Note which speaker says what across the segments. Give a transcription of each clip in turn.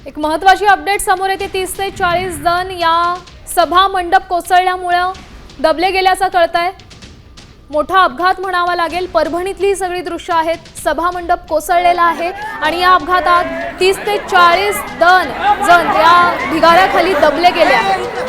Speaker 1: एक महत्त्वाची अपडेट समोर येते। 30 ते 40 जण या सभा मंडप कोसळल्यामुळे दबले गेल्याचं कळतंय। मोठा अपघात म्हणावा लागेल। परभणीतली सगळी दृश्य आहेत। सभा मंडप कोसळलेला आहे आणि या अपघातात 30 ते 40 जण या ढिगाऱ्याखाली दबले गेले आहेत।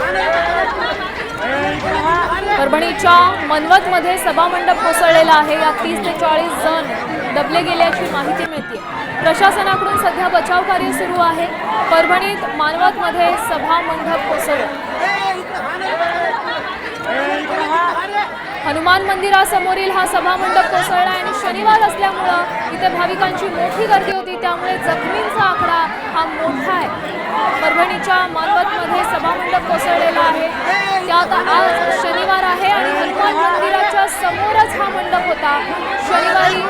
Speaker 1: परभणीच्या मनवतमध्ये सभा मंडप कोसळलेला आहे। या 30 ते 40 जण दबले गेल्याची माहिती मिळते। प्रशासनाकडून सध्या बचाव कार्य सुरू आहे। परभणीत मानवतमध्ये सभा मंडप कोसळला। हनुमान मंदिरासमोरील हा सभा मंडप कोसळला आणि शनिवार असल्यामुळे इथे भाविकांची मोठी गर्दी होती, त्यामुळे जखमींचा आकडा हा मोठा आहे। परभणीच्या मानवतमध्ये सभा मंडप कोसळलेला आहे। त्यात आज शनिवार आहे आणि हनुमान मंदिराच्या समोरच हा मंडप होता। शनिवारी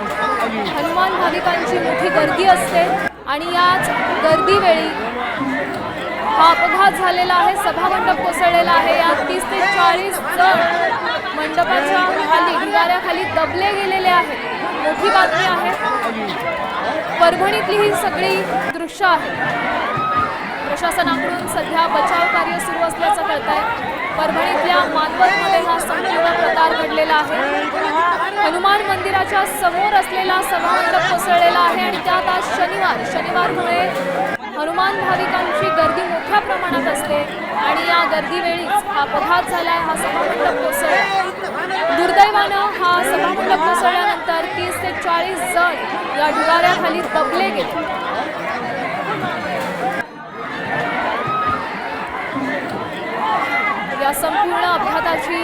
Speaker 1: हनुमान भाविकांची मोठी गर्दी असते आणि याच गर्दीवेळी हा अपघात झालेला आहे। सभा मंडप कोसळलेला आहे। यात 30 ते 40 जण मंडपाच्या खाली ढिगाऱ्याखाली दबले गेलेले आहेत। मोठी बातमी आहे। परभणीतली ही सगळी दृश्य आहेत। प्रशासनाकडून सध्या बचाव कार्य सुरू असल्याचं कळतंय। परभणीतल्या मानवतमध्ये हा संपूर्ण प्रकार घडलेला आहे। हनुमान मंदिराच्या समोर असलेला सभा मंडप कोसळलेला आहे आणि त्यात आज शनिवारमुळे हनुमान भाविकांची गर्दी मोठ्या प्रमाणात असते आणि या गर्दीवेळीच हा अपघात झालाय। हा सभा मंडप कोसळला। दुर्दैवानं हा सभा मंडप कोसळल्यानंतर 30 ते 40 जण या ढिगाऱ्याखाली दबले गेले। या संपूर्ण अपघाताची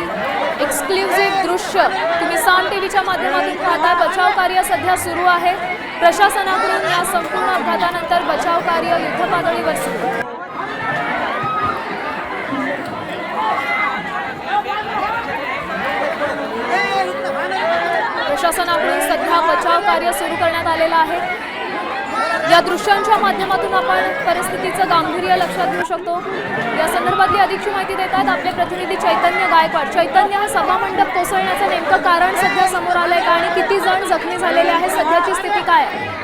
Speaker 1: एक्सक्लुझिव्ह दृश्य तुम्ही सान टीव्हीच्या माध्यमातून पाहताय। बचाव कार्य सध्या सुरू आहे। प्रशासनाकडून या संपूर्ण अपघातानंतर बचाव कार्य युद्धपातळीवर सुरू आहे। प्रशासनाकडून सध्या बचाव कार्य सुरू करण्यात आलेलं आहे। या दृश्यांच्या माध्यमातून आपण परिस्थितीचं गांभीर्य लक्षात घेऊ शकतो। या संदर्भातली अधिकची माहिती देतात आपले प्रतिनिधी चैतन्य गायकवाड। चैतन्य, हा सभा मंडप कोसळण्याचं नेमकं कारण सध्या समोर आलंय का आणि किती जण जखमी झालेले आहे? सध्याची स्थिती काय आहे?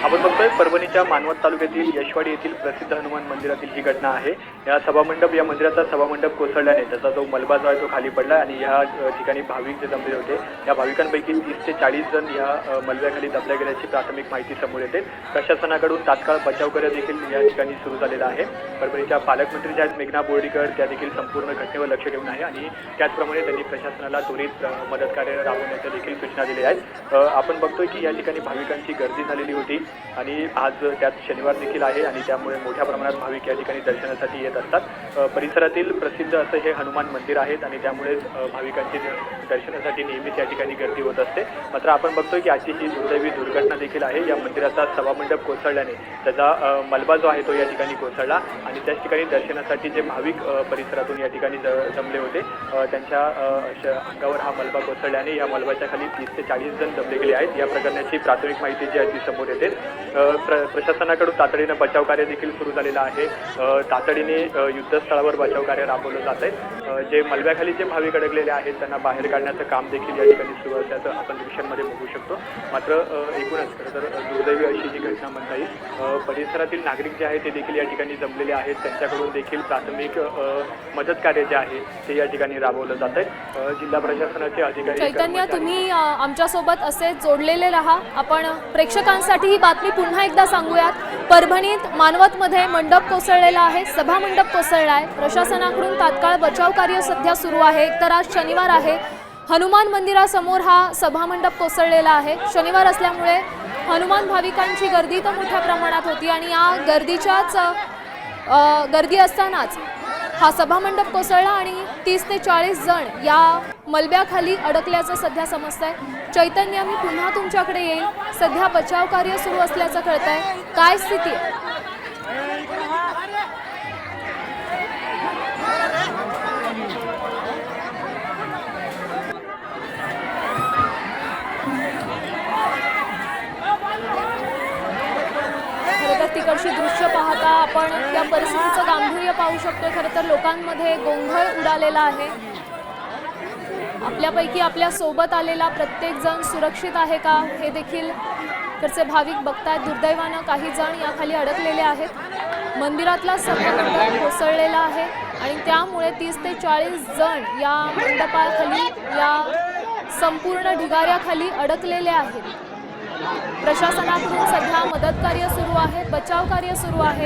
Speaker 2: आपण बघतोय परभणीच्या मानवत तालुक्यातील यशवाडी येथील प्रसिद्ध हनुमान मंदिरातील ही घटना आहे। या मंदिराचा सभामंडप कोसळल्याने त्याचा जो मलबा जो आहे तो खाली पडला आणि या ठिकाणी भाविक जे जमले होते या भाविकांपैकी 30 ते 40 जण या मलब्याखाली दबल्या गेल्याची प्राथमिक माहिती समोर येते। प्रशासनाकडून तात्काळ बचाव कार्य देखील या ठिकाणी सुरू झालेला आहे। परभणीच्या पालकमंत्री ज्या आहेत मेघना बोर्डीकर त्या देखील संपूर्ण घटनेवर लक्ष ठेवून आहे आणि त्याचप्रमाणे त्यांनी प्रशासनाला त्वरित मदत कार्य राबवण्याच्या देखील सूचना दिल्या आहेत। आपण बघतोय की या ठिकाणी भाविकांची गर्दी झालेली होती आणि आज त्यात शनिवार देखील आहे आणि त्यामुळे मोठ्या प्रमाणात भाविक या ठिकाणी दर्शनासाठी येत असतात। परिसरातील प्रसिद्ध असं हे हनुमान मंदिर आहेत आणि त्यामुळे भाविकांची दर्शनासाठी नेहमीच या ठिकाणी गर्दी होत असते। मात्र आपण बघतोय की आजची ही दुर्दैवी दुर्घटना देखील आहे। या मंदिराचा सभामंडप कोसळल्याने त्याचा मलबा जो आहे तो या ठिकाणी कोसळला आणि त्याच ठिकाणी दर्शनासाठी जे भाविक परिसरातून या ठिकाणी जमले होते त्यांच्या अंगावर हा मलबा कोसळल्याने या मलबाच्या खाली 30 ते 40 जण दबले गेले आहेत। या प्रकरणाची प्राथमिक माहिती जी आहे ती समोर येते। प्रशासनाकडून तातडीने बचाव कार्य देखील सुरू झालेलं आहे। तातडीने युद्धस्थळावर बचाव कार्य राबवलं जात आहे। जे मलब्याखाली जे भाविक अडकलेले आहेत त्यांना बाहेर काढण्याचं काम देखील या ठिकाणी सुरू असल्याचं आपण दृश्यांमध्ये बघू शकतो। मात्र एकूणच खरं तर दुर्दैवी अशी ही घटना म्हणता येईल। परिसरातील नागरिक जे आहेत ते देखील या ठिकाणी जमलेले आहेत। त्यांच्याकडून देखील प्राथमिक मदत कार्य जे आहे ते या ठिकाणी राबवलं जात आहे। जिल्हा प्रशासनाचे अधिकारी
Speaker 1: चैतन्य, तुम्ही आमच्यासोबत असे जोडलेले राहा। आपण प्रेक्षकांसाठी ही बातमी पुन्हा एकदा सांगूयात। परभणीत मानवतमध्ये मंडप कोसळलेला आहे, सभा मंडप कोसळला आहे। प्रशासनाकडून तात्काळ बचाव कार्य सध्या सुरू आहे। तर आज शनिवार आहे। हनुमान मंदिरासमोर हा सभा मंडप कोसळलेला आहे। शनिवार असल्यामुळे हनुमान भाविकांची गर्दी तर मोठ्या प्रमाणात होती आणि या गर्दी असतानाच हा सभामंडप कोसळला आणि 30 ते 40 जण या मलब्याखाली अडकल्याचं सध्या समजतंय। चैतन्य, मी पुन्हा तुमच्याकडे येईल। सध्या बचाव कार्य सुरू असल्याचं कळतंय, काय स्थिती आहे? तिकडची दृश्य पाहता आपण या परिस्थितीचं गांभीर्य पाहू शकतो। खरं तर लोकांमध्ये गोंधळ उडालेला आहे। आपल्यापैकी आपल्या सोबत आलेला प्रत्येक जण सुरक्षित आहे का हे देखील इकडचे भाविक बघतायत, दुर्दैवानं काही जण याखाली अडकलेले आहेत। मंदिरातला सभामंडप कोसळलेला आहे आणि त्यामुळे 30 ते 40 जण या मंडपाखाली, या संपूर्ण ढिगाऱ्याखाली अडकलेले आहेत। प्रशासनाकडून सध्या मदत कार्य सुरू आहे, बचाव कार्य सुरू आहे।